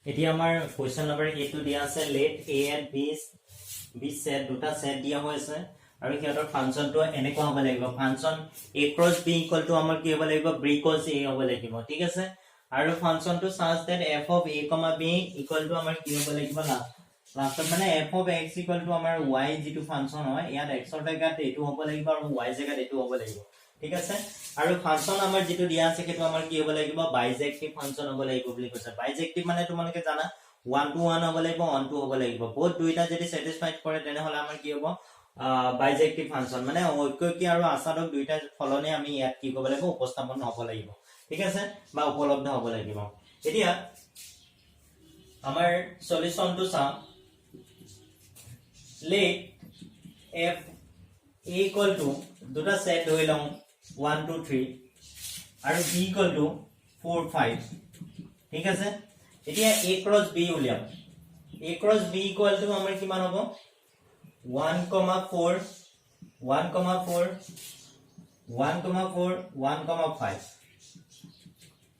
এতিয়া আমাৰ question number 8 টো দিয়া আছে let a and b set দুটা সেট দিয়া হৈছে আৰু কিহতৰ ফাংচনটো এনেকুৱা হ'ব লাগিব function a cross b equal to আমাৰ কি হ'ব লাগিব b cross a হ'ব লাগিব ঠিক আছে আৰু ফাংচনটো such that f of a, b equal to আমাৰ কি হ'ব লাগিব লাষ্টত মানে f of x equal to আমাৰ y যেটো ফাংচন হয় ইয়াত x ৰ জায়গাত এটো হ'ব লাগিব আৰু y জায়গাত এটো হ'ব লাগিব ঠিক আছে আৰু ফাংচন আমাৰ যেটো দিয়া আছে সেইটো আমাৰ কি হ'ব লাগিব বাইজেক্টিভ ফাংচন হ'ব লাগিব বুলি কৈছে বাইজেক্টিভ মানে তোমালোকে জানা 1 to 1 হ'ব লাগিব 1 to হ'ব লাগিব বহুত দুইটা যদি স্যাটিসফাইড কৰে তেনে হলে আমাৰ কি হ'ব বাইজেক্টিভ ফাংচন মানে ঐক্যকি আৰু আসাদক দুইটা ফলনে আমি ইয়াত কি কৰিব লাগিব উপস্থাপন হ'ব লাগিব ঠিক আছে বা উপলব্ধ হ'ব লাগিব এতিয়া আমাৰ সলিউশনটো চাও let f a equal to দুটা সেট ধৰি লওঁ 1 2 3 আৰু b equal to 4 5 ঠিক আছে এতিয়া a cross b উলিয়াম a cross b equal to আমাৰ কিমান হ'ব 1 4 1 4 1 4 1 5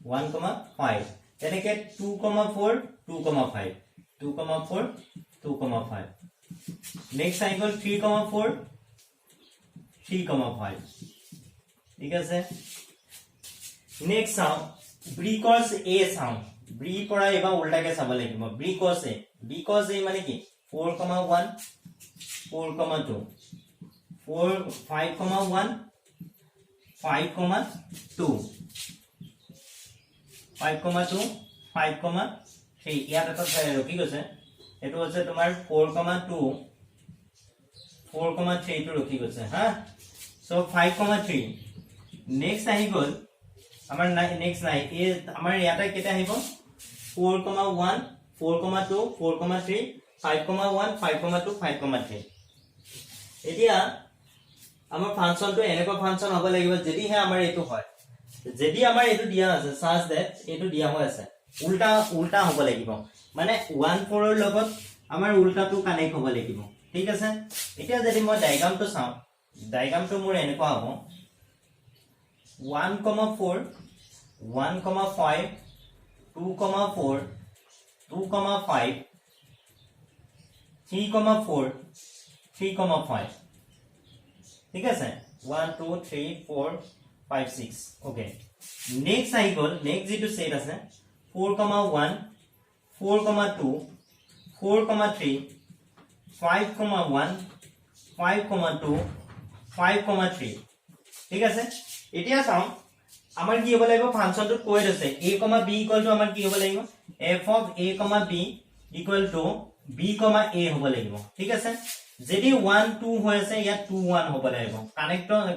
1 5 তেনেকে 2 4 2 5 2 4 2 5 next I equal 3 4 3 5 ঠিক আছে next sound b cos a sound b পৰা এবা উল্টাকে চাব লাগিব b cos a মানে কি 4 1 4 2 4 5 1 5 2 5 2 5 3 ইয়াত এটা কি কৈছে এটো হৈছে তোমাৰ 4 2 4 3 টো ৰখি গৈছে হা সো 5 3 নেক্সট আহি গল আমাৰ নেক্সট নাই এ আমাৰ ইয়াতে কেটা আহিব 4 1 4 2 4 3 5 1 5 2 5 3 এতিয়া আমাৰ ফাংচনটো এনেকুৱা ফাংচন হ'ব লাগিব যদি হে আমাৰ এটো হয় যদি আমাৰ এটো দিয়া আছে such that এটো দিয়া হৈ আছে উল্টা হ'ব লাগিব মানে 1 4 ৰ লগত আমাৰ উল্টাটো কানেক্ট হ'ব লাগিব ঠিক আছে এতিয়া যদি মই ডায়াগ্ৰামটো চাও ডায়াগ্ৰামটো মোৰ এনেকুৱা হ'ব 1 4 1 5 2 4 2 5 3 4 3 5 ঠিক আছে 1 2 3 4 5 6 ওকে নেক্সট আই গল নেক্সট যেটো সেট আছে 4 1 4 2 4 3 5 1 5 2 5 3 ঠিক আছে এতিয়া চাও আমাৰ কি হ'ব লাগিব ফাংচনটো কৈ আছে a, b ইকুৱেল টু আমাৰ কি হ'ব লাগিব f of a, b equal to b, a হ'ব লাগিব ঠিক আছে যদি 1 2 হৈ আছে ইয়াত 2 1 হ'ব লাগিব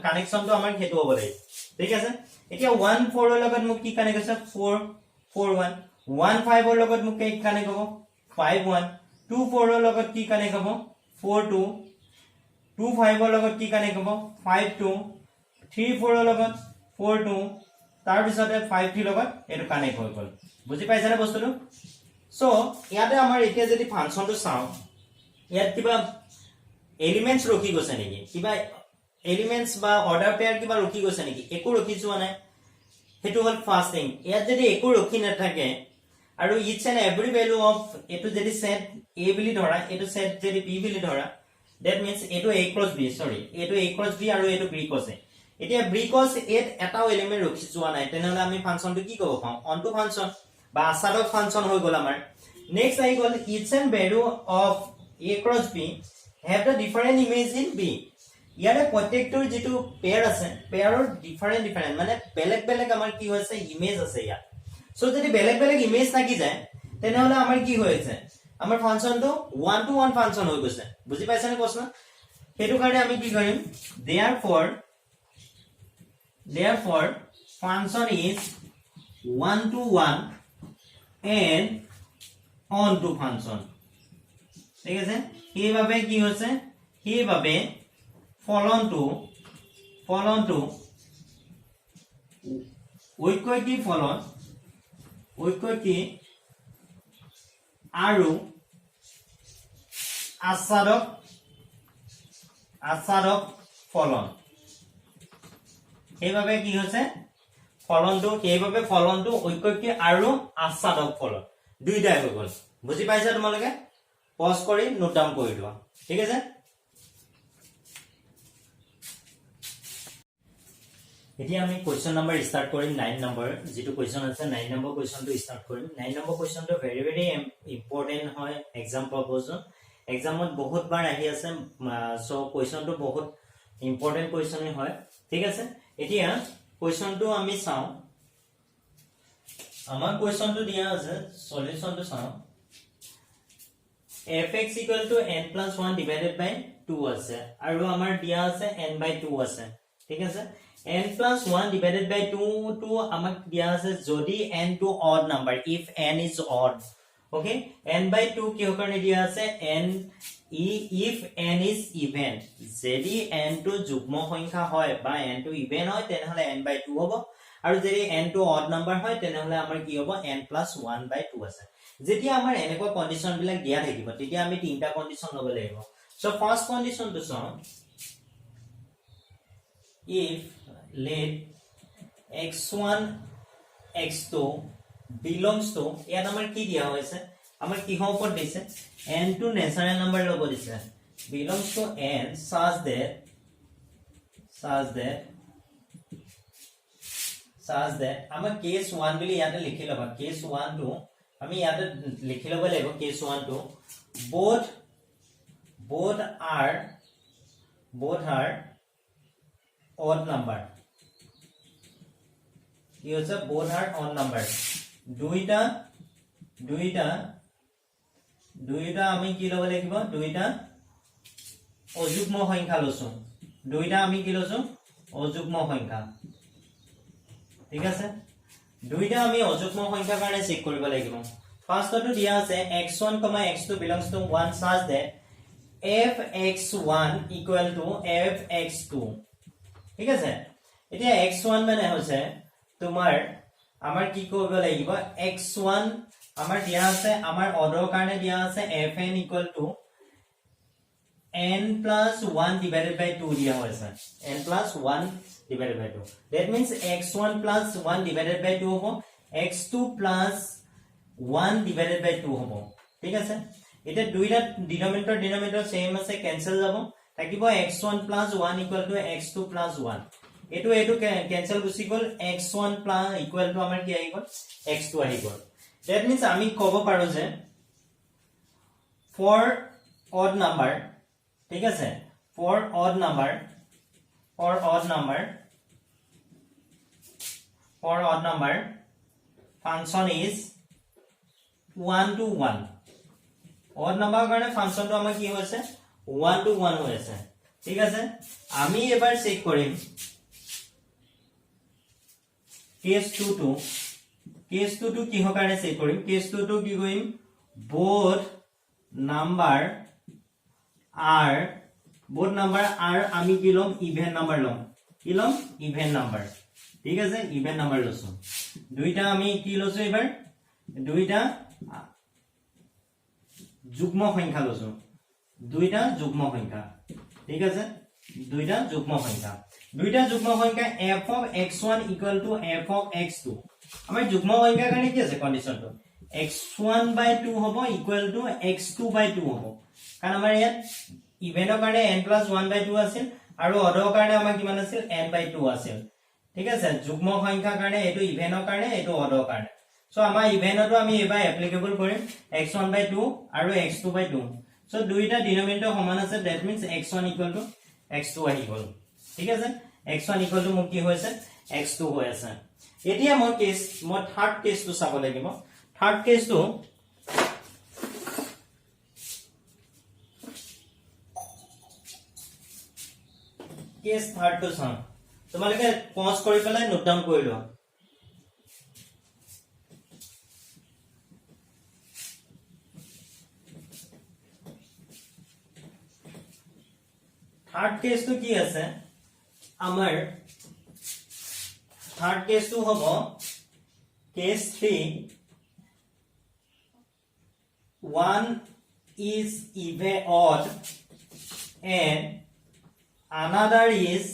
কানেকচনটো আমাৰ হেতু হ'ব লাগিব ঠিক আছে এতিয়া 1 4 ৰ লগত মোক কি কানেক্ট আছে 4 4 1 1 5 ৰ লগত মোক কি কানেক্ট হ'ব 5 1 2 4 ৰ লগত কি কানেক্ট হ'ব 4 2 2 5 ৰ লগত কি কানেক্ট হ'ব 5 2 3 4 ৰ লগত 4 2 তাৰ পিছতে 5 3 লগত এটো কানেক্ট হৈ গল বুজি পাইছানে বস্তুটো সো ইয়াতে আমাৰ এতিয়া যদি ফাংচনটো চাও ইয়াত কিবা এলিমেন্টস ৰখি গৈছে নেকি কিবা এলিমেন্টস বা অৰ্ডাৰ পেয়াৰ কিবা ৰখি গৈছে নেকি একো ৰখি যোৱা নাই হেতু হল ফাৰ্স্ট থিং ইয়াত যদি একো ৰখি নাথাকে আৰু ইচ এন্ড এভৰি ভ্যালু অফ এটো যদি সেট a বুলি ধৰা এটো সেট যদি b বুলি ধৰা that means এটো a cross b sorry এটো a cross b আৰু এটো b cross a এতিয়া b cross a এটাও এলিমেন্ট ৰখি যোৱা নাই তেনেহলে আমি ফাংচনটো কি ক'ব পাম অনটো ফাংচন বা আসাদক ফাংচন হৈ গল আমাৰ নেক্সট আই গল is and value of a cross b have the different image in b ইয়াৰে প্ৰত্যেকটোৰ যেটো পেয়াৰ আছে পেয়াৰৰ ডিফাৰেন্ট মানে বেলেগ বেলেগ আমাৰ কি হৈছে ইমেজ আছে ইয়াত সো যদি বেলেগ বেলেগ ইমেজ থাকি যায় তেনেহলে আমাৰ কি হৈছে আমাৰ ফাংচনটো 1 to 1 ফাংচন হৈ গৈছে বুজি পাইছানে প্ৰশ্ন হেতু কাৰণে আমি কি কৰিম therefore function is 1 to 1 and on to function ঠিক আছে এইভাবে কি হৈছে সেইভাবে ফলনটো ঐক্যকি ফলন ঐক্যকি আৰু আসাদক ফলন সেইভাবে কি হৈছে ফলনটো সেইভাবে ফলনটো ঐক্যকি আৰু আসাদক ফলন দুইটাই হৈ গ'ল বুজি পাইছা তোমালোকে পজ কৰি নোট ডাউন কৰি লোৱা ঠিক আছে এতিয়া আমি কোৱেশ্চন নাম্বাৰ স্টাৰ্ট কৰিম 9 নম্বৰ যেটো কোৱেশ্চন আছে 9 নম্বৰ কোৱেশ্চনটো স্টাৰ্ট কৰিম 9 নম্বৰ কোৱেশ্চনটো ভেৰি ভেৰি ইম্পৰ্টেন্ট হয় एग्जाम পাৰপজত एग्जामত বহুত বাৰ আহি আছে সো কোৱেশ্চনটো বহুত ইম্পৰ্টেন্ট কোৱেশ্চন হয় ঠিক আছে এতিয়া কোৱেশ্চনটো আমি চাও আমাৰ কোৱেশ্চনটো দিয়া আছে সলিউশনটো চাও fx n + 1 divided by 2 আছে আৰু আমাৰ দিয়া আছে n/2 আছে ঠিক আছে n + 1 divided by 2 to আমাক দিয়া আছে যদি n to odd number if n is odd okay n/2 কি কাৰণে দিয়া আছে n if n is even যদি n to যুগ্ম সংখ্যা হয় বা n to even হয় তেনেহলে n/2 হ'ব আৰু যদি n to odd number হয় তেনেহলে আমাৰ কি হ'ব n + 1/2 আছে যেতিয়া আমাৰ এনেকুৱা কন্ডিশন বিলাক দিয়া থাকিব তেতিয়া আমি তিনটা কন্ডিশন লব লাগিব সো ফাৰ্স্ট কন্ডিশন to চাও if let x1 x2 belongs to ইয়াত আমাৰ কি দিয়া হৈছে আমাৰ কিহৰ ওপৰত দিছে n to natural number লব দিছে belongs to n such that আমাৰ case 1 বুলি ইয়াতে লিখি লবা case 1 to আমি ইয়াতে লিখি লব লাগিব case 1 to both are odd number use both are odd number দুইটা আমি কি লব লাগিব দুইটা অযুগ্ম সংখ্যা লছো দুইটা আমি কি লছো অযুগ্ম সংখ্যা ঠিক আছে দুইটা আমি অযুগ্ম সংখ্যাৰ কাৰণে চেক কৰিব লাগিব ফাৰ্ষ্টটো দিয়া আছে x1, x2 belongs to 1 such that fx1 equal to fx2 ঠিক আছে এতিয়া x1 মানে হৈছে তোমাৰ আমাৰ কি কৰিব লাগিব x1 আমাৰ দিয়া আছে আমাৰ অৰ্ডাৰৰ কাৰণে দিয়া আছে fn equal to n + 1 divided by 2 দিয়া হৈছে n + 1 divided by 2 that means x1 + 1 divided by 2 হ'ব x2 + 1 divided by 2 হ'ব ঠিক আছে এটা দুইটা ডিনোমিনেটৰ সেম আছে ক্যান্সেল যাব থাকিব x1 + 1 equal to x2 + 1 এটো ক্যান্সেল গুছি গল x1 + equal to আমাৰ কি আহি গল x2 আহি গল that means আমি কব পাৰো যে for odd number ঠিক আছে for odd number function is 1 to 1 odd number কাৰণে ফাংশনটো আমাৰ কি হৈছে 1 to 1 হৈ আছে ঠিক আছে আমি এবাৰ চেক কৰিম কেস 2 to কি হয় কাৰণে চেক কৰিম কেস 2 to কি কৰিম both number are আমি কি লম ইভেন নাম্বার লম কি লম ইভেন নাম্বার ঠিক আছে ইভেন নাম্বার লছো দুইটা আমি কি লছো এবাৰ দুইটা যুগ্ম সংখ্যা লছো দুইটা যুগ্ম সংখ্যা ঠিক আছে দুইটা যুগ্ম সংখ্যা f of x1 equal to f of x2 আমাৰ যুগ্ম সংখ্যাৰ কাৰণে কি আছে কন্ডিশনটো x1/2 হ'ব equal to x2/2 হ'ব কাৰণ আমাৰ ইয়াত ইভেনৰ কাৰণে n + 1/2 আছিল আৰু অডৰ কাৰণে আমাৰ কিমান আছিল n/2 আছিল ঠিক আছে যুগ্ম সংখ্যাৰ কাৰণে এটো ইভেনৰ কাৰণে এটো অডৰ কাৰণে সো আমাৰ ইভেনটো আমি এবাৰ এপ্লিকেবল কৰিম x1/2 আৰু x2/2 সো দুইটা ডিনোমিনেটৰ সমান আছে that means x1 equal to x2 আহি গল ঠিক আছে x1 equal to মোক কি হৈছে x2 হৈ আছে এতিয়া মই থাৰ্ড কেসটো চাব লাগিব থাৰ্ড কেসটো কেস থাৰ্ড টু চাম তোমালোকে পজ কৰি পেলাই নোট ডাউন কৰি লোৱা থাৰ্ড কেসটো কি আছে আমাৰ থাৰ্ড কেসটো হ'ব case 3 1 is even odd and another is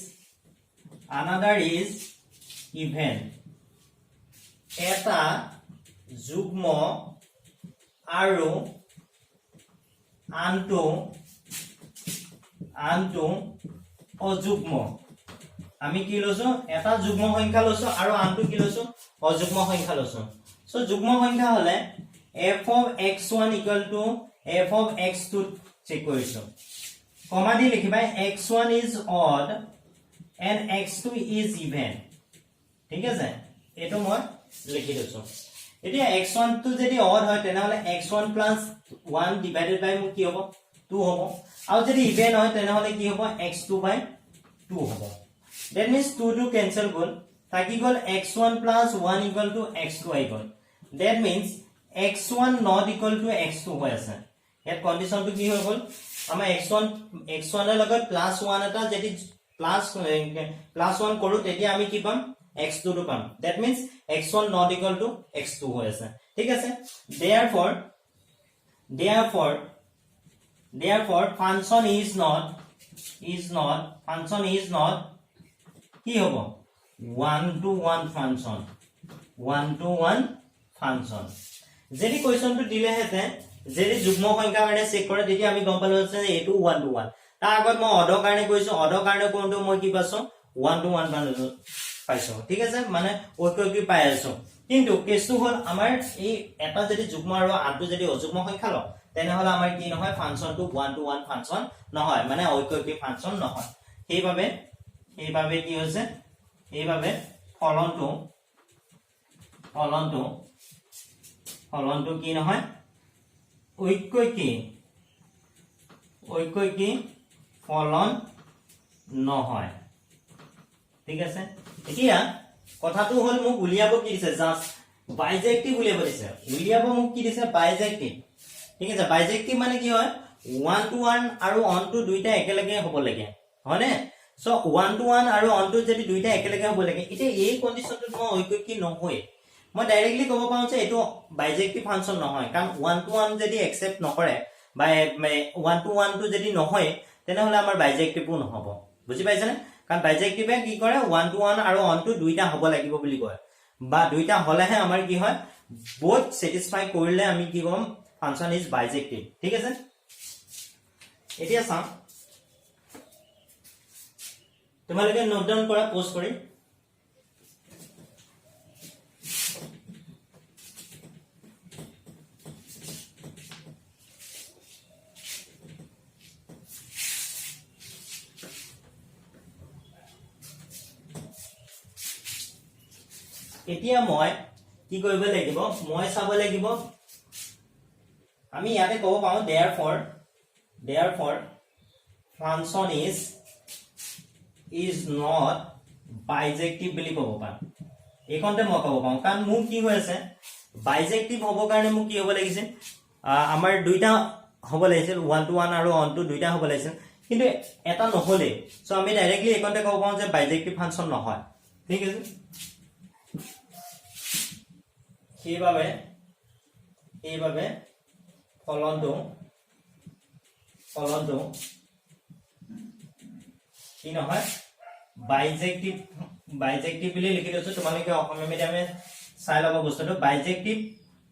even এটা যুগ্ম আৰু আনটো অযুগ্ম আমি কি লৈছো এটা যুগ্ম সংখ্যা লৈছো আৰু আনটো কি লৈছো অযুগ্ম সংখ্যা লৈছো সো যুগ্ম সংখ্যা হলে f of x1 equal to f of x2 check কৰিছো কমা দি লিখিবা x1 is odd and x2 is even ঠিক আছে এটো মই লিখি দিছো এতিয়া x1 টো যদি odd হয় তেনেহলে x1 plus 1 divided by কি হ'ব 2 হ'ব আৰু যদি even হয় তেনেহলে কি হ'ব x2 by 2 হ'ব that means 2 to cancel গল থাকি গল x1 plus 1 equal to x2 I goal that means x1 not equal to x2 হৈ আছে ইয়াত কন্ডিশন টো কি হৈ গল আমাৰ x1 এৰ লগত +1 এটা যদি +1 কৰো তেতিয়া আমি কি পাম x2 টো পাম that means x1 not equal to x2 হৈ আছে ঠিক আছে therefore function is not কি হ'ব 1 to 1 function যদি কোৱেশ্চন টো দিলে হেতে যদি যুগ্ম সংখ্যা কাৰণে চেক কৰে তেতিয়া আমি গম পালো যে এটো 1 to 1 তাৰ আগত মই অডৰ কাৰণে কৈছো অডৰ কাৰণে কোনটো মই কি পাছো 1 to 1 পাইছো ঠিক আছে মানে ঐক্যকি পাই আছো কিন্তু কেছটো হল আমাৰ এই এটা যদি যুগ্ম আৰু আনটো যদি অযুগ্ম সংখ্যা ল তেনেহলে আমাৰ কি নহয় ফাংচনটো 1 to 1 ফাংচন নহয় মানে ঐক্যকি ফাংচন নহয় সেইভাবে কি হৈছে এইভাবে ফলনটো কি নহয় ঐক্যকি ফলন নহয় ঠিক আছে এতিয়া কথাটো হল মোক উলিয়াব কি দিছে জাস্ট বাইজেক্টিভ উলিয়াব দিছে মোক কি দিছে বাইজেক্টিভ ঠিক আছে বাইজেক্টিভ মানে কি হয় 1 to 1 আৰু on to দুইটা একেলগে হ'ব লাগে হয়নে সো 1 to 1 আৰু on to যদি দুইটা একেলগে হ'ব লাগে এতিয়া এই কন্ডিশনটো মই ঐক্যকি নহয় মই ডাইৰেক্টলি ক'ব পাৰো যে এটো বাইজেক্টিভ ফাংচন নহয় কাৰণ 1 to 1 যদি একচেপ্ট নকৰে বা 1 to 1 টো যদি নহয় তেনেহলে আমাৰ বাইজেক্টিভও নহব বুজি পাইছানে কাৰণ বাইজেক্টিভে কি কৰে 1 to 1 আৰু on to দুইটা হ'ব লাগিব বুলি কয় বা দুইটা হলেহে আমাৰ কি হয় both satisfy কৰিলে আমি কি কম ফাংচন ইজ বাইজেক্টিভ ঠিক আছে এতিয়া চাও তোমালোকে নোট ডাউন কৰা পোস্ট কৰি এতিয়া মই কি কৰিব লাগিব মই চাব লাগিব আমি ইয়াতে ক'ব পাও therefore function is not bijective বুলি ক'ব পাম এইখনতে মই ক'ব পাম কাৰণ মোক কি হৈ আছে বাইজেক্টিভ হ'ব কাৰণে মোক কি হ'ব লাগিছিল আমাৰ দুইটা হ'ব লাগিছিল 1 to 1 আৰু on to দুইটা হ'ব লাগিছিল কিন্তু এটা নহলে সো আমি ডাইৰেক্টলি এইখনতে ক'ব পাম যে বাইজেক্টিভ ফাংচন নহয় ঠিক আছে এইভাবে ফলনটো কি নহয় বাইজেক্টিভ বুলি লিখি দিছো তোমালোকে অসমীয়া মিডিয়ামে চাই লব বস্তুটো বাইজেক্টিভ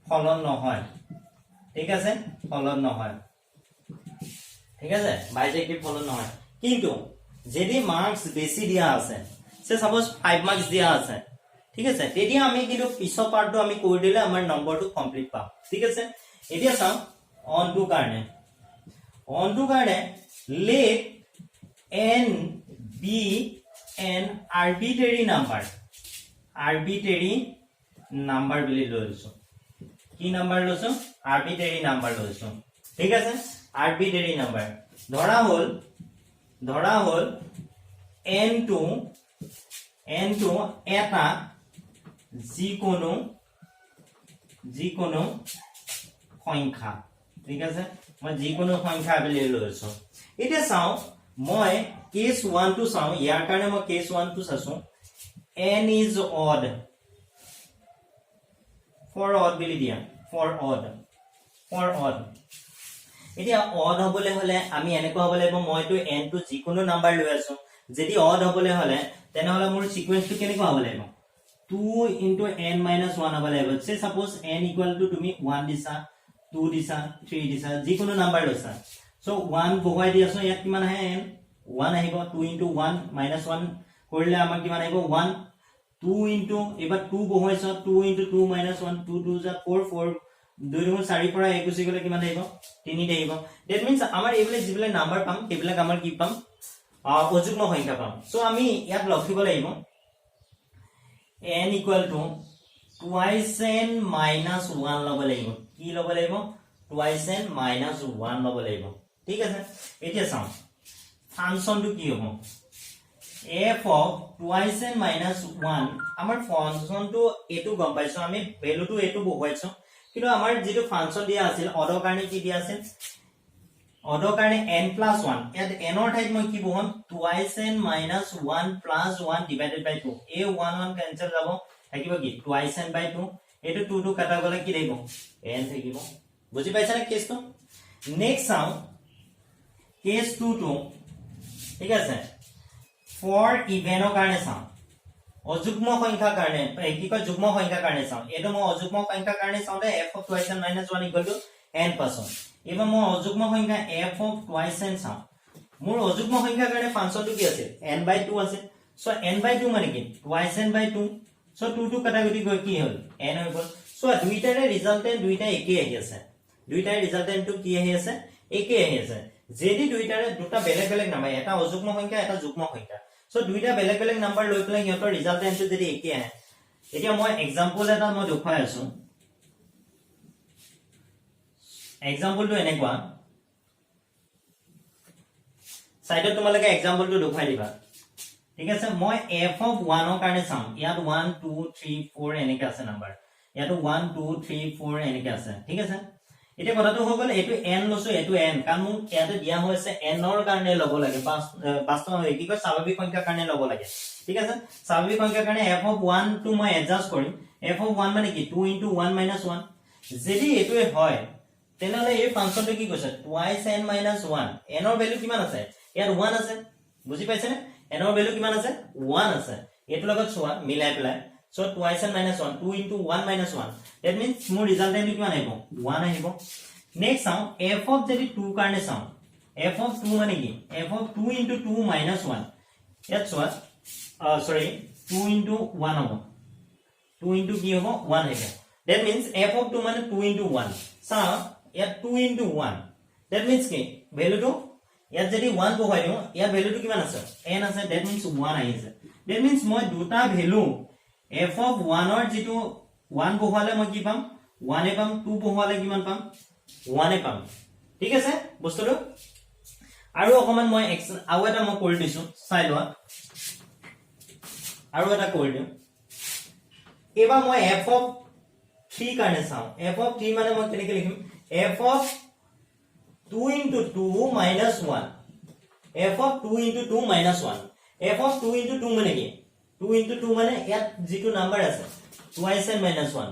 ফলন নহয় ঠিক আছে বাইজেক্টিভ ফলন নহয় কিন্তু যদি মার্কস বেশি দিয়া আছে সে সাপোজ 5 মার্কস দিয়া আছে ঠিক আছে তেতিয়া আমি কিন্তু পিছৰ পাৰ্টটো আমি কৰি দিলে আমাৰ নম্বৰটো কমপ্লিট পাম ঠিক আছে এতিয়া চাও on to কাৰণে let n be an arbitrary number বুলি লৈছো কি নাম্বাৰ লৈছো arbitrary number লৈছো ঠিক আছে arbitrary number ধৰা হল n to এটা যিকোনো সংখ্যা ঠিক আছে মই যিকোনো সংখ্যা বুলি লৈছো এতিয়া চাও মই কেস 1 টো চাও ইয়াৰ কাৰণে মই কেস 1 টো চাছো n is odd for odd বুলি দিয়া for odd এতিয়া odd হ'বলে হলে আমি এনেকুৱা হ'ব লাগিব মইটো n টো যিকোনো নাম্বাৰ লৈ আছো যদি odd হ'বলে হলে তেনেহলে মোৰ সিকোয়েন্সটো কেনেকুৱা হ'ব লাগিব 2 into n minus 1 হ'ব লাগিব সে সাপোজ n equal to তুমি 1 দিছা 2 দিছা 3 দিছা যিকোনো নাম্বাৰ লৈছা সো 1 বহুৱাই দি আছো ইয়াত কিমান আহে n 1 আহিব 2 into 1 minus 1 কৰিলে আমাৰ কিমান আহিব 1 2 into এবাৰ 2 বহুৱাইছো 2 into 2 minus 1 2 2 যা 4 4 2 দুগুণ 4 পৰা 1 গুচি গলে কিমান আহিব 3 আহিব দ্যাট মিন্স আমাৰ এইবিলাক যিবিলাক নাম্বাৰ পাম সেইবিলাক আমাৰ কি পাম অযুগ্ম সংখ্যা পাম সো আমি ইয়াত লিখিব লাগিব n equal to twice n minus 1 লব লাগিব কি লব লাগিব twice n minus 1 লব লাগিব ঠিক আছে এতিয়া চাও ফাংশনটো কি হ'ব f of twice n minus 1 আমাৰ ফাংশনটো এটো গম পাইছো আমি ভ্যালুটো এটো বহুৱাইছো কিন্তু আমাৰ যেটো ফাংশন দিয়া আছিল অডৰ কাৰণে কি দিয়া আছিল অডৰ কাৰণে n plus 1 ইয়াত n ৰ ঠাইত মই কি বহুৱাম twice n minus 1 plus 1 divided by 2 a 1 1 cancel যাব থাকিব কি twice n by 2 এটো 2 2 কাটা গলে কি থাকিব n থাকিব বুজি পাইছা না কেছটো নেক্সট চাও কেছ 2 2 ঠিক আছে ফৰ ইভেনৰ কাৰণে চাও অযুগ্ম সংখ্যাৰ কাৰণে কি কয় যুগ্ম সংখ্যাৰ কাৰণে চাও এটো মই অযুগ্ম সংখ্যাৰ কাৰণে চাওতে f of twice n minus 1 equal to n%. এবাৰ মই অযুগ্ম সংখ্যা f of twice n চাও মোৰ অযুগ্ম সংখ্যাৰ কাৰণে ফাংশনটো কি আছে n by 2 আছে সো n by 2 মানে কি twice n by 2 সো 2 2 কাটাকুটি গৈ কি হ'ল n হৈ গল সো দুইটাৰে ৰিজাল্টেন্ট দুইটা একেই আহি আছে দুইটাৰে ৰিজাল্টেন্টটো কি আহি আছে একেই আহি আছে যদি দুইটাৰে দুটা বেলেগ বেলেগ নাম্বাৰ এটা অযুগ্ম সংখ্যা এটা যুগ্ম সংখ্যা সো দুইটা বেলেগ বেলেগ নাম্বাৰ লৈ পেলাই ইহঁতৰ ৰিজাল্টেন্টটো যদি একেই আহে এতিয়া মই এক্সাম্পল এটা মই দেখুৱাই আছো এক্সাম্পলটো এনেকুৱা সাইডত তোমালোকে এক্সাম্পলটো দেখুৱাই দিবা ঠিক আছে মই f of 1 ৰ কাৰণে চাম ইয়াত 1 2 3 4 এনেকে আছে নাম্বাৰ ইয়াত 1 2 3 4 এনেকে আছে ঠিক আছে এতিয়া কথাটো হৈ গল এটো n লছো এটো n কাৰণ মোক ইয়াতে দিয়া হৈছে n ৰ কাৰণে লব লাগে বাস্তৱ কি কয় স্বাভাৱিক সংখ্যাৰ কাৰণে লব লাগে ঠিক আছে স্বাভাৱিক সংখ্যাৰ কাৰণে f of 1 টো মই এডজাস্ট কৰিম f of 1 মানে কি 2 into 1 minus 1 যদি এটোৱে হয় তেনেহলে এই ফাংশনটো কি কৈছে twice n minus 1 n ৰ ভ্যালু কিমান আছে ইয়াত 1 আছে বুজি পাইছে নে n ৰ ভ্যালু কিমান আছে 1 আছে এটো লগত চোৱা মিলাই পেলাই so twice n minus 1 2 into 1 minus 1 that means মোৰ ৰিজাল্টেন্ট কিমান আহিব 1 আহিব নেক্সট চাও f of যদি 2 কাৰণে চাও f of 2 মানে কি f of 2 into 2 minus 1 ইয়াত চোৱা sorry 2 into 1 হ'ব 2 into কি হ'ব 1 আহিব that means f of 2 মানে 2 into 1 চাও ইয়াত 2 into 1 that means কি ভ্যালুটো ইয়াত যদি 1 বহাই দিও ইয়াৰ ভ্যালুটো কিমান আছে n আছে that means 1 আহিছে that means মই দুটা ভ্যালু f of 1 ৰ যেটো 1 বহালে মই কি পাম 1 এ পাম 2 বহালে কিমান পাম 1 এ পাম ঠিক আছে বস্তুটো আৰু অকমান মই আৰু এটা মই কৰি দিছো চাই লোৱা আৰু এটা কৰি দিও এবা মই f of 3 কাৰণে চাও f of 3 মানে মই কেনেকৈ লিখিম f of 2 into 2 minus 1 f of 2 into 2 minus 1 f of 2 into 2 মানে কি 2 into 2 মানে ইয়াত যেটো নাম্বাৰ আছে twice n minus 1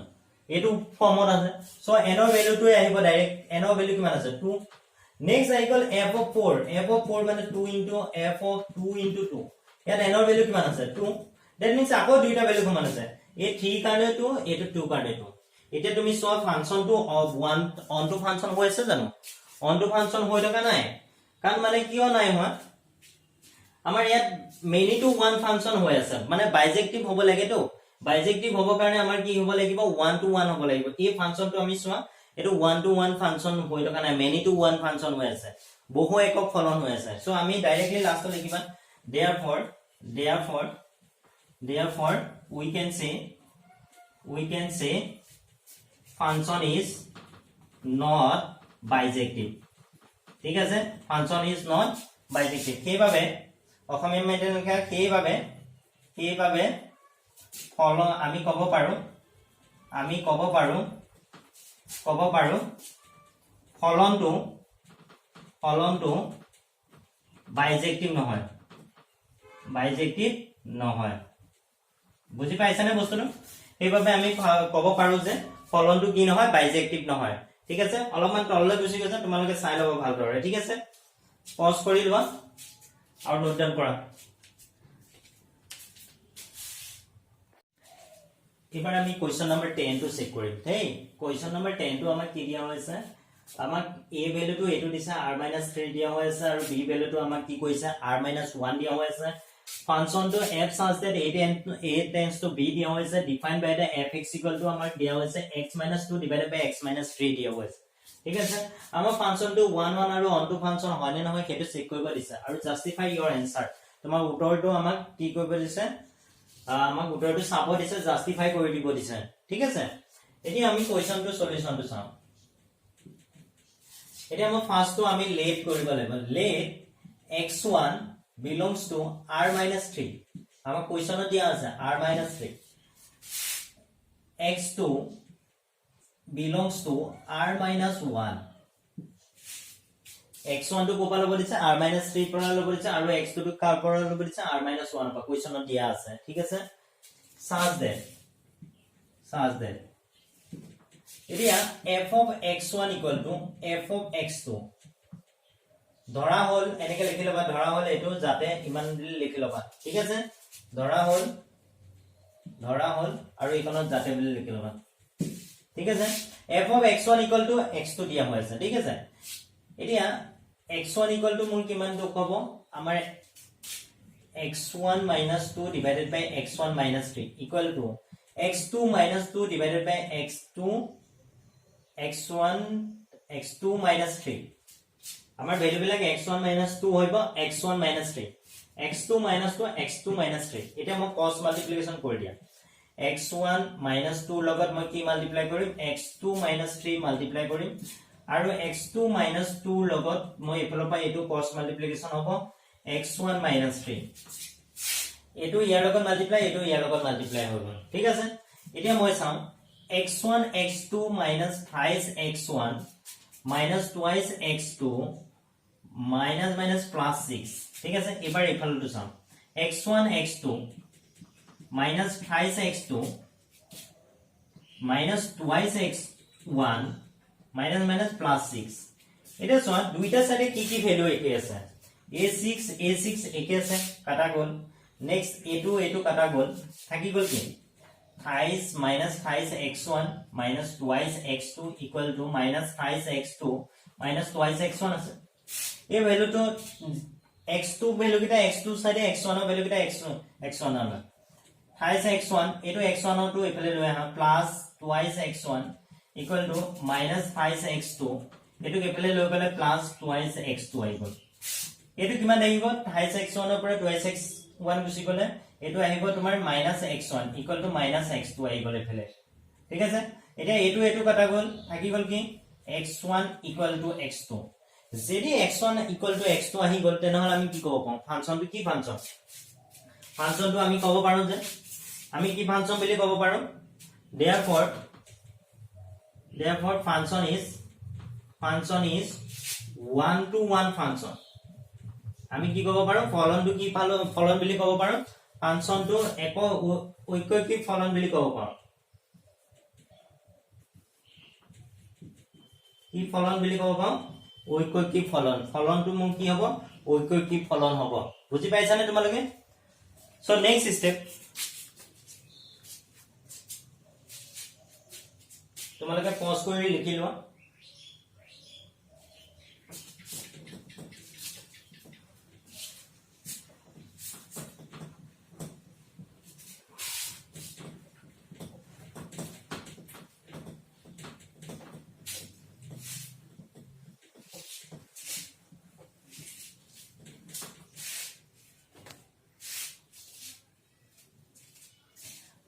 এটো ফৰ্মত আছে সো n ৰ ভ্যালুটো আহিব ডাইৰেক্ট n ৰ ভ্যালু কিমান আছে 2 নেক্সট আইকল f of 4 মানে 2 into f of 2 into 2 ইয়াত n ৰ ভ্যালু কিমান আছে 2 that means আকৌ দুইটা ভ্যালু সমান আছে এই 3 কাৰণে 2 এটো 2 কাৰণে 2 এতিয়া তুমি সব ফাংশনটো অফ 1 অন টু ফাংশন হৈ আছে জানো অন টু ফাংশন হৈ থকা নাই কাৰণ মানে কিয় নাই হোৱা আমাৰ ইয়াত মেনি টু 1 ফাংশন হৈ আছে মানে বাইজেক্টিভ হ'ব লাগে তো বাইজেক্টিভ হ'ব কাৰণে আমাৰ কি হ'ব লাগিব 1 to 1 হ'ব লাগিব এই ফাংশনটো আমি চোৱা এটো 1 to 1 ফাংশন হৈ থকা নাই মেনি টু 1 ফাংশন হৈ আছে বহু একক ফলন হৈ আছে সো আমি ডাইৰেক্টলি লাষ্টত লিখিবা therefore we can say function is not bijective ঠিক আছে function is not bijective সেইভাবে অসমীয়া মেটেন কা সেইভাবে ফল আমি কব পাৰো ফলনটো বাইজেক্টিভ নহয় বুজি পাইছানে বস্তুটো সেইভাবে আমি কব পাৰো যে ফলনটো কি নহয় বাইজেক্টিভ নহয় ঠিক আছে অলপমান তললৈ গুছি গৈছে তোমালোকে চাই লব ভালদৰে ঠিক আছে পজ কৰি লোৱা আৰু নোট ডাউন কৰা এবাৰ আমি কোৱেশ্চন নম্বৰ 10 টো চেক কৰিম হেই কোৱেশ্চন নম্বৰ 10 টো আমাক কি দিয়া হৈছে আমাক a ভ্যালু টো এটো দিছে r-3 দিয়া হৈ আছে আৰু b ভ্যালু টো আমাক কি কৈছে r-1 দিয়া হৈ আছে ফাংশন টো f such that a tends to b দিয়া হৈছে defined by the fx equal to আমাক দিয়া হৈছে x-2 ডিভাইডেড বাই x-3 দিয়া হৈছে ঠিক আছে আমাৰ ফাংশন টো 1 1 আৰু অন টু ফাংশন হয় নে নহয় হেতু চেক কৰিব দিছে আৰু জাস্টিফাই ইওৰ আনসাৰ তোমাৰ উত্তৰটো আমাক কি কৰিব দিছে আমাক উত্তৰটো চাব দিছে জাস্টিফাই কৰি দিব দিছে ঠিক আছে এতিয়া আমি কোৱেশ্চনটো সলিউশনটো চাম এতিয়া আমি ফাৰ্স্ট টো আমি লেট কৰিব লাগিব late x1 belongs to r-3 আমাৰ কোৱেশ্চনত দিয়া আছে r-3 x2 belongs to r-1 x1 টো কোপা লব দিছে r-3 পৰা লব দিছে আৰু x2 টো কাৰ পৰা লব দিছে r-1 পৰা কোৱেশ্চনত দিয়া আছে ঠিক আছে such that এতিয়া f of x1 equal to f of x2 ধৰা হল এনেকে লিখি লবা ধৰা হল এটো যাতে ইমান দিলে লিখি লবা ঠিক আছে ধৰা হল আৰু ইকনত যাতে বুলি লিখি লবা ঠিক আছে f of x1 equal to x2 দিয়া হৈ আছে ঠিক আছে এতিয়া x1 equal to মোৰ কিমান টো কব আমাৰ x1 minus 2 divided by x1 minus 3 equal to x2 minus 2 divided by x2 minus 3 আমাৰ ভ্যালু বিলাক x1 minus 2 হইব x1 minus 3 x2 minus 2 x2 minus 3 এটা মই ক্ৰস মাল্টিপ্লিকেশন কৰি দিয়া x1 minus 2 লগত মই কি মাল্টিপ্লাই কৰিম x2 minus 3 মাল্টিপ্লাই কৰিম আৰু x2 minus 2 লগত মই এফালৰ পৰা এটো ক্ৰস মাল্টিপ্লিকেশন হ'ব x1 minus 3 এটো ইয়াৰ লগত মাল্টিপ্লাই এটো ইয়াৰ লগত মাল্টিপ্লাই হ'ব ঠিক আছে এতিয়া মই চাম x1 x2 minus thrice x1 minus twice x2 minus plus 6 ঠিক আছে এবাৰ এফালটো চাম x1 x2 minus thrice x2 minus twice x1 minus plus 6 এটা চোৱা দুইটা সাইডে কি কি ভ্যালু একে আছে a6 একে আছে কাটা গল নেক্সট a2 কাটা গল থাকি গল কি thrice minus thrice x1 minus twice x2 equal to minus thrice x2 minus twice x1 আছে এই ভ্যালু তো x2 ভ্যালু কিটা x2 সাইডে x1 এর ভ্যালু কিটা x1 না thrice x1 এটো x1 তো এফালে লৈ আহা plus twice x1 equal to minus thrice x2 এটো এফালে লৈ গলে প্লাস twice x2 আইব এটো কিমান আহিব thrice x1 এর পৰা twice x1 গুছি গলে এটো আহিব তোমাৰ minus x1 equal to minus x2 আহি গলে ফেলে ঠিক আছে এটা এটো কাটা গল থাকি গল কি x1 equal to x2 যদি x1 equal to x2 আহি গল তেনেহলে আমি কি কব পাম ফাংশনটো কি ফাংশনটো আমি কব পাৰো যে আমি কি ফাংশন বুলি কব পাৰো therefore function is 1 to 1 function আমি কি কব পাৰো ফলনটো কি ফলন বুলি কব পাৰো ফাংশনটো এক ঐকিক ফলন বুলি কব পাৰো কি ফলন বুলি কব পাৰো ঐকিক ফলনটো মোৰ কি হ'ব ঐকিক ফলন হ'ব বুজি পাইছা নে তোমালোকে সো নেক্সট স্টেপ তোমালোকে পজ কৰি লিখি লোৱা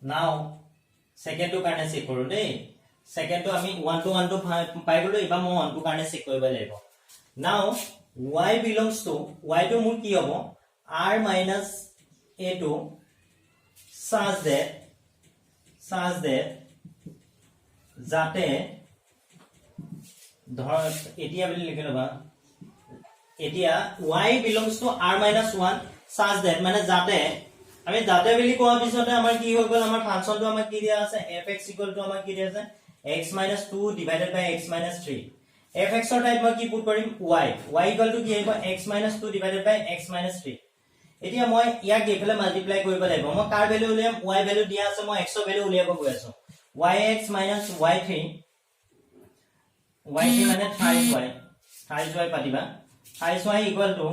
now second to কাৰণে চেক কৰো দেই second to আমি 1 to 1 to পাই গলো এবা মই 1 to কাৰণে চেক কৰিব লাগিব now y belongs to y to মোৰ কি হ'ব r minus a2 such that যাতে ধৰ এতিয়া বুলি লিখি লবা এতিয়া y belongs to r minus 1 such that মানে যাতে আমি যাতে বুলি কোৱা পিছতে আমাৰ কি হৈ গল আমাৰ ফাংশনটো আমাৰ কি দিয়া আছে fx আমাৰ কি দিয়া আছে x - 2 divided by x - 3 fx ৰ টাইপ মই কি পুট কৰিম y কি আহিব x - 2 divided by x - 3 এতিয়া মই ইয়াক এইফালে মাল্টিপ্লাই কৰিব লাগিব মই কাৰ ভ্যালু উলিয়াম y ভ্যালু দিয়া আছে মই x ভ্যালু উলিয়াব গৈ আছো yx - y3 মানে thrice y পাতিবা thrice y equal to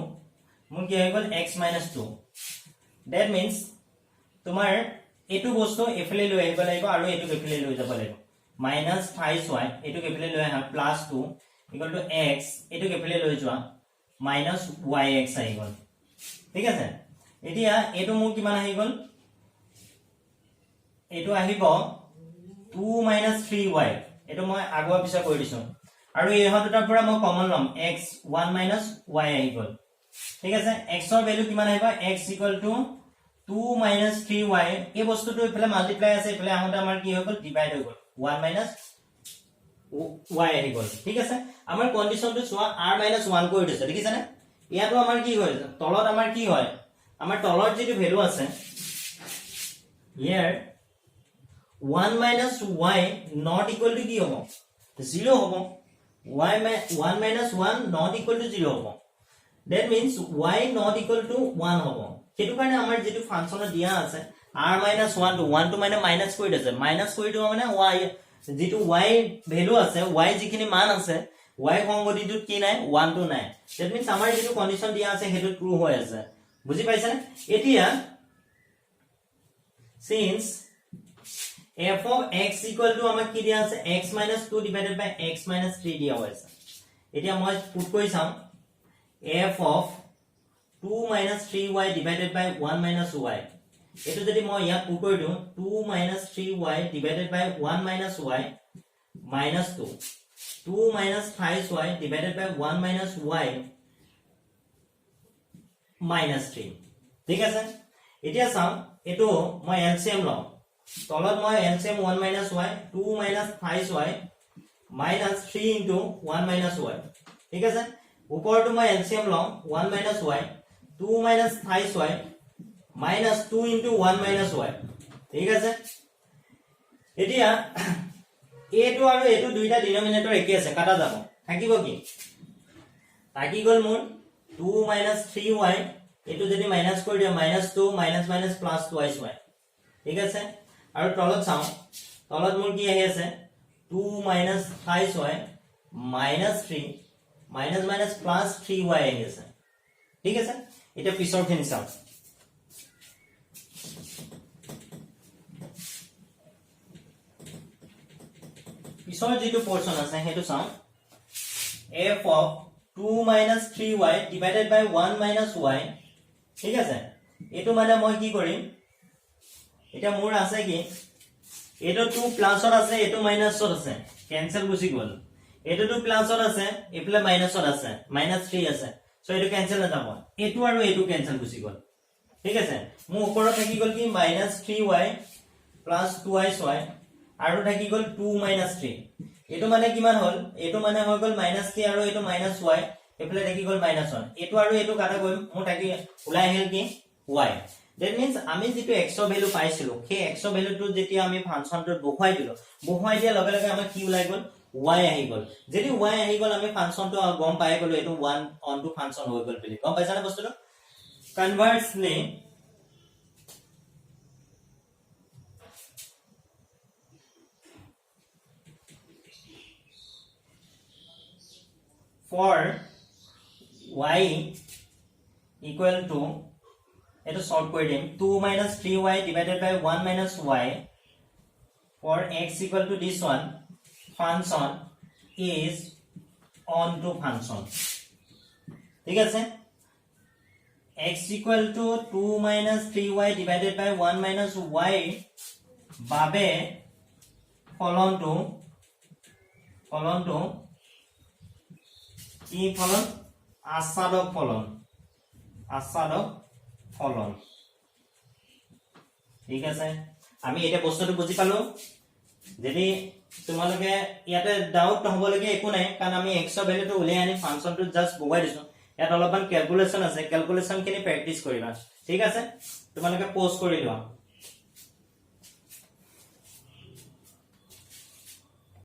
মোৰ কি হৈ গল x - 2 that means তোমাৰ এটো বস্তু এফালে লৈ আহিব লাগিব আৰু এটো এফালে লৈ যাব লাগিব minus thrice y এটো এফালে লৈ আহা plus 2 equal to x এটো এফালে লৈ যোৱা minus yx আহি গল ঠিক আছে এতিয়া এটো মোৰ কিমান আহি গল এটো আহিব 2 minus 3y এটো মই আগৰ পিছা কৰি দিছো আৰু এই হতটাৰ পৰা মই কমন লম x 1 minus y আহি গল ঠিক আছে x ৰ ভ্যালু কিমান আহিব x equal to 2 minus 3y এই বস্তুটো ইফালে মাল্টিপ্লাই আছে ইফালে আহোতে আমাৰ কি হৈ গল ডিভাইড হৈ গল 1 minus y আহি গল ঠিক আছে আমাৰ কন্ডিশনটো চোৱা r minus 1 কৰি দিছে দেখিছানে ইয়াতো আমাৰ কি হৈছে তলত আমাৰ কি হয় আমাৰ তলৰ যেটো ভ্যালু আছে here 1 minus y not equal to কি হ'ব 0 হ'ব y 1 minus 1 not equal to 0 হ'ব that means y not equal to 1 হ'ব সেইটো কাৰণে আমাৰ যেটো ফাংচন দিয়া আছে r minus 1 to 1 to মানে মাইনাস কৰি দিছে মাইনাস কৰি দিও মানে y যেটো y ভ্যালু আছে y যিখিনি মান আছে y সংগতিটোত কি নাই 1 to নাই that means আমাৰ যেটো কন্ডিশন দিয়া আছে হেতু ট্ৰু হৈ আছে বুজি পাইছানে এতিয়া since f of x equal to আমাক কি দিয়া আছে x minus 2 divided by x minus 3 দিয়া হৈছে এতিয়া মই পুট কৰি চাম f of 2 minus 3y divided by 1 minus y এটো যদি মই ইয়াক পুট কৰি দিও 2 minus 3y divided by 1 minus y minus 2 2 minus 5y divided by 1 minus y minus 3 ঠিক আছে এতিয়া চাও এটো মই এলসিএম লম তলত মই LCM 1 minus y 2 minus 5y minus 3 into 1 minus y ঠিক আছে ওপৰটো মই এলসিএম লম 1 minus y 2 minus 5y minus 2 into 1 minus y ঠিক আছে এতিয়া এটো আৰু এটো দুইটা ডিনোমিনেটৰ একে আছে কাটা যাব থাকিব কি থাকি গল মোৰ 2 minus 3y এটো যদি মাইনাস কৰি দিয়া minus 2 minus minus plus twice y ঠিক আছে আৰু তলত চাও তলত মোৰ কি আহি আছে 2 minus 5y minus 3 minus minus plus 3y আহি আছে ঠিক আছে এটা পিছৰ খিনি চাও পিছৰ যেটো পোৰশন আছে হেতু চাও f of 2 minus 3y divided by 1 minus y ঠিক আছে এটো মানে মই কি কৰিম এটা মোৰ আছে কি এটো 2 প্লাসত আছে এটো মাইনাসত আছে ক্যান্সেল গুছি গল এটো 2 প্লাসত আছে এফলে মাইনাসত আছে -3 আছে সো এটো ক্যান্সেল না যাব এটো আৰু এটো ক্যান্সেল গুছি গল ঠিক আছে মু ওপৰত থাকি গল কি -3y + 2y আৰু থাকি গল 2 - 3 এটো মানে কিমান হল এটো মানে হৈ গল -3 আৰু এটো -y এফলে থাকি গল -1 এটো আৰু এটো কাটা গল মু থাকি উলাই আহিল কি y that means আমি যেটো x ৰ ভ্যালু পাইছিলো সেই x ৰ ভ্যালুটো যেতিয়া আমি ফাংচনটো বহুৱাই দিলো বহুৱাই দিয়া লগে লগে আমাৰ কি উলাই গল y আহি গল যদি y আহি গল আমি ফাংচনটো গম পাই গলো এটো 1 on to ফাংচন হৈ গল বুলি গম পাইছানে বস্তুটো conversely for y equal to eto solve kori dim 2 minus 3y divided by 1 minus y for x equal to this one function is onto function ঠিক আছে x equal to 2 minus 3y divided by 1 minus y বাবে ফলনটো কি ফলন আসাদক ফলন ঠিক আছে আমি এটা বস্তুটো বুজি পালো যদি তোমালোকে ইয়াতে ডাউট হ'ব লাগে একো নাই কাৰণ আমি x ৰ ভ্যালুটো উলাই আনি ফাংচনটো জাস্ট বহাই দিছো ইয়াত অলপমান ক্যালকুলেশন আছে ক্যালকুলেশন খিনি প্ৰ্যাকটিস কৰিবা ঠিক আছে তোমালোকে পোস্ট কৰি লোৱা